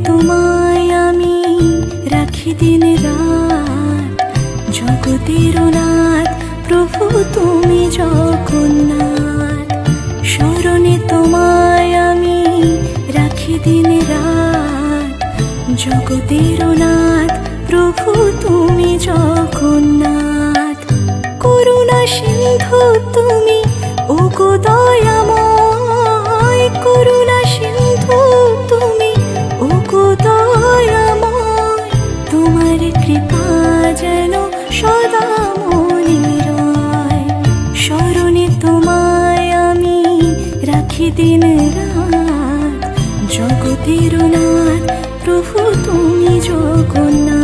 তোমায় আমি রাখি দিন রাত, জগতের নাথ প্রভু তুমি জগন্নাথ। স্মরণে তোমায় আমি রাখি দিন রাত, জগতের নাথ প্রভু তুমি জগন্নাথ। করুণা সিন্ধু তুমি ওগো দয়াময়, করুণা সিন্ধু তুমি ওগো দয়াময়। তোমার কৃপা যেন সদা মনে রয়, স্মরণে তোমায় আমি রাখি দিন রাত, জগতের নাথ প্রভু তুমি জগন্নাথ।